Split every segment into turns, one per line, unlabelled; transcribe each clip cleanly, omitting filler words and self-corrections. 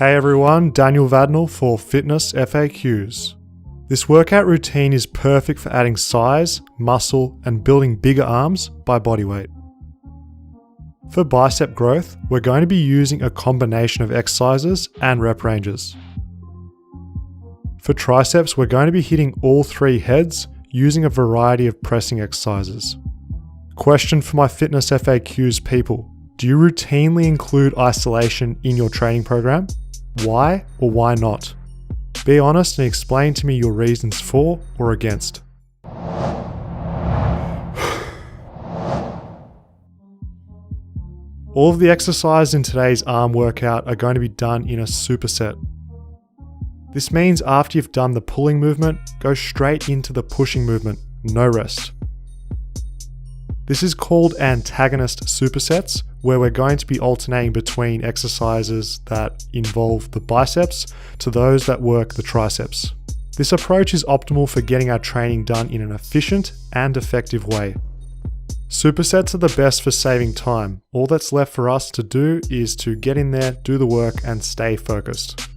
Hey everyone, Daniel Vadnal for Fitness FAQs. This workout routine is perfect for adding size, muscle, and building bigger arms by body weight. For bicep growth, we're going to be using a combination of exercises and rep ranges. For triceps, we're going to be hitting all three heads using a variety of pressing exercises. Question for my Fitness FAQs people: do you routinely include isolation in your training program? Why or why not? Be honest and explain to me your reasons for or against. All of the exercises in today's arm workout are going to be done in a superset. This means after you've done the pulling movement, go straight into the pushing movement, no rest. This is called antagonist supersets, where we're going to be alternating between exercises that involve the biceps to those that work the triceps. This approach is optimal for getting our training done in an efficient and effective way. Supersets are the best for saving time. All that's left for us to do is to get in there, do the work, and stay focused.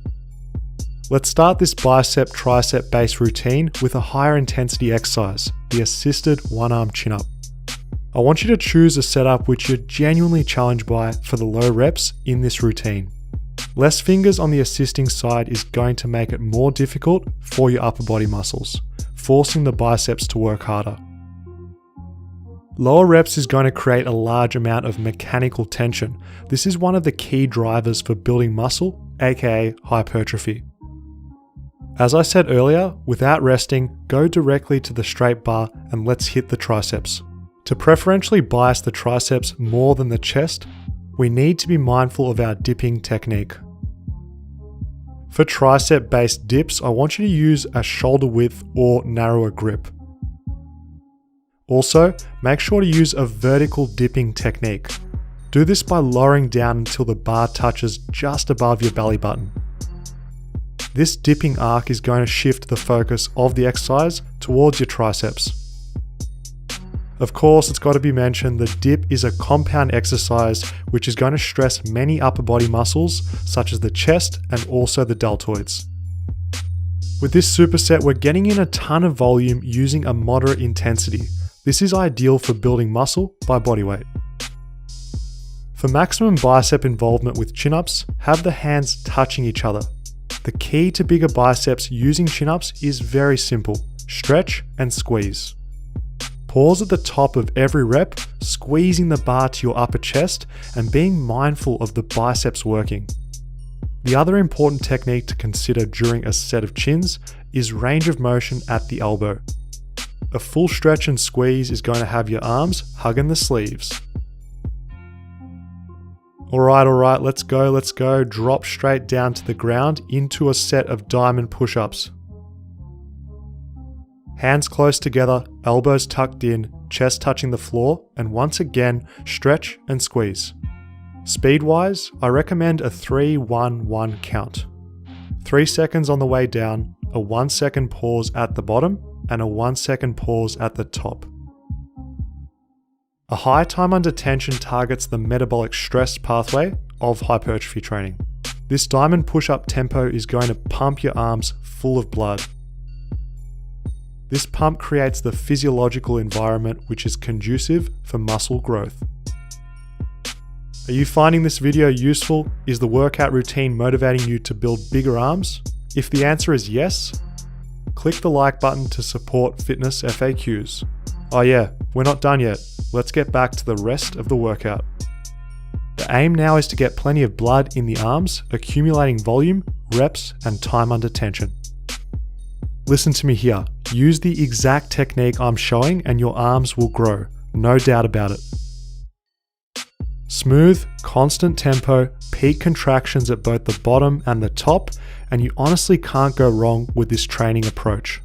Let's start this bicep tricep based routine with a higher intensity exercise, the assisted one arm chin up. I want you to choose a setup which you're genuinely challenged by for the low reps in this routine. Less fingers on the assisting side is going to make it more difficult for your upper body muscles, forcing the biceps to work harder. Lower reps is going to create a large amount of mechanical tension. This is one of the key drivers for building muscle, aka hypertrophy. As I said earlier, without resting, go directly to the straight bar and let's hit the triceps. To preferentially bias the triceps more than the chest, we need to be mindful of our dipping technique. For tricep based dips, I want you to use a shoulder width or narrower grip. Also, make sure to use a vertical dipping technique. Do this by lowering down until the bar touches just above your belly button. This dipping arc is going to shift the focus of the exercise towards your triceps. Of course, it's got to be mentioned, the dip is a compound exercise which is going to stress many upper body muscles such as the chest and also the deltoids. With this superset, we're getting in a ton of volume using a moderate intensity. This is ideal for building muscle by body weight. For maximum bicep involvement with chin-ups, have the hands touching each other. The key to bigger biceps using chin-ups is very simple: stretch and squeeze. Pause at the top of every rep, squeezing the bar to your upper chest and being mindful of the biceps working. The other important technique to consider during a set of chins is range of motion at the elbow. A full stretch and squeeze is going to have your arms hugging the sleeves. Alright, let's go. Drop straight down to the ground into a set of diamond push-ups. Hands close together, elbows tucked in, chest touching the floor, and once again, stretch and squeeze. Speed-wise, I recommend a 3-1-1 count. 3 seconds on the way down, a 1 second pause at the bottom, and a 1 second pause at the top. A high time under tension targets the metabolic stress pathway of hypertrophy training. This diamond push-up tempo is going to pump your arms full of blood. This pump creates the physiological environment which is conducive for muscle growth. Are you finding this video useful? Is the workout routine motivating you to build bigger arms? If the answer is yes, click the like button to support Fitness FAQs. Oh yeah, we're not done yet. Let's get back to the rest of the workout. The aim now is to get plenty of blood in the arms, accumulating volume, reps, and time under tension. Listen to me here. Use the exact technique I'm showing and your arms will grow, no doubt about it. Smooth, constant tempo, peak contractions at both the bottom and the top, and you honestly can't go wrong with this training approach.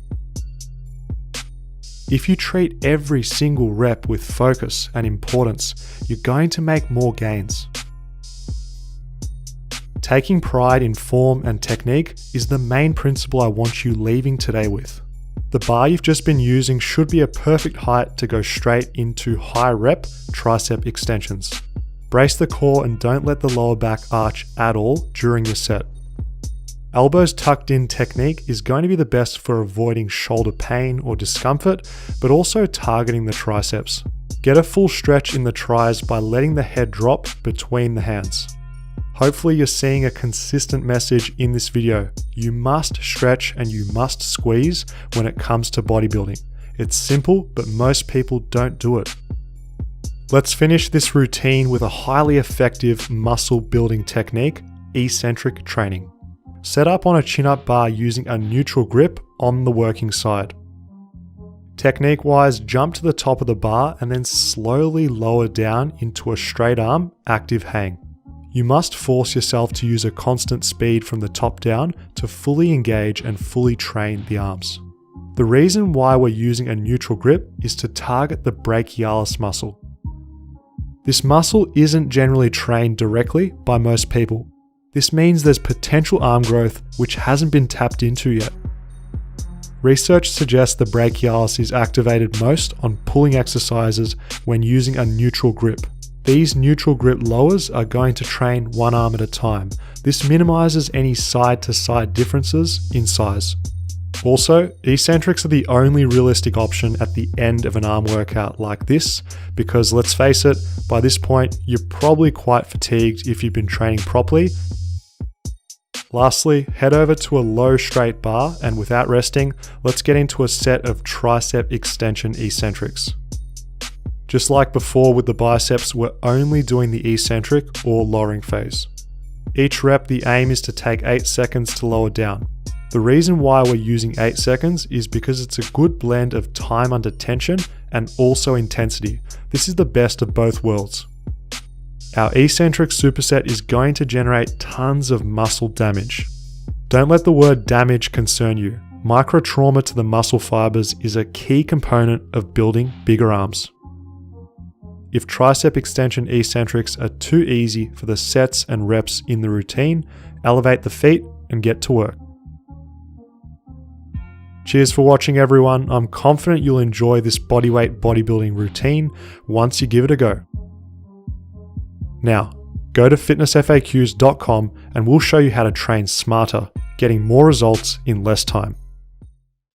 If you treat every single rep with focus and importance, you're going to make more gains. Taking pride in form and technique is the main principle I want you leaving today with. The bar you've just been using should be a perfect height to go straight into high rep tricep extensions. Brace the core and don't let the lower back arch at all during your set. Elbows tucked in technique is going to be the best for avoiding shoulder pain or discomfort, but also targeting the triceps. Get a full stretch in the tris by letting the head drop between the hands. Hopefully you're seeing a consistent message in this video. You must stretch and you must squeeze when it comes to bodybuilding. It's simple, but most people don't do it. Let's finish this routine with a highly effective muscle building technique, eccentric training. Set up on a chin-up bar using a neutral grip on the working side. Technique-wise, jump to the top of the bar and then slowly lower down into a straight arm, active hang. You must force yourself to use a constant speed from the top down to fully engage and fully train the arms. The reason why we're using a neutral grip is to target the brachialis muscle. This muscle isn't generally trained directly by most people. This means there's potential arm growth which hasn't been tapped into yet. Research suggests the brachialis is activated most on pulling exercises when using a neutral grip. These neutral grip lowers are going to train one arm at a time. This minimizes any side-to-side differences in size. Also, eccentrics are the only realistic option at the end of an arm workout like this, because let's face it, by this point, you're probably quite fatigued if you've been training properly. Lastly, head over to a low straight bar and without resting, let's get into a set of tricep extension eccentrics. Just like before with the biceps, we're only doing the eccentric or lowering phase. Each rep, the aim is to take 8 seconds to lower down. The reason why we're using 8 seconds is because it's a good blend of time under tension and also intensity. This is the best of both worlds. Our eccentric superset is going to generate tons of muscle damage. Don't let the word damage concern you. Microtrauma to the muscle fibers is a key component of building bigger arms. If tricep extension eccentrics are too easy for the sets and reps in the routine, elevate the feet and get to work. Cheers for watching, everyone. I'm confident you'll enjoy this bodyweight bodybuilding routine once you give it a go. Now, go to fitnessfaqs.com and we'll show you how to train smarter, getting more results in less time.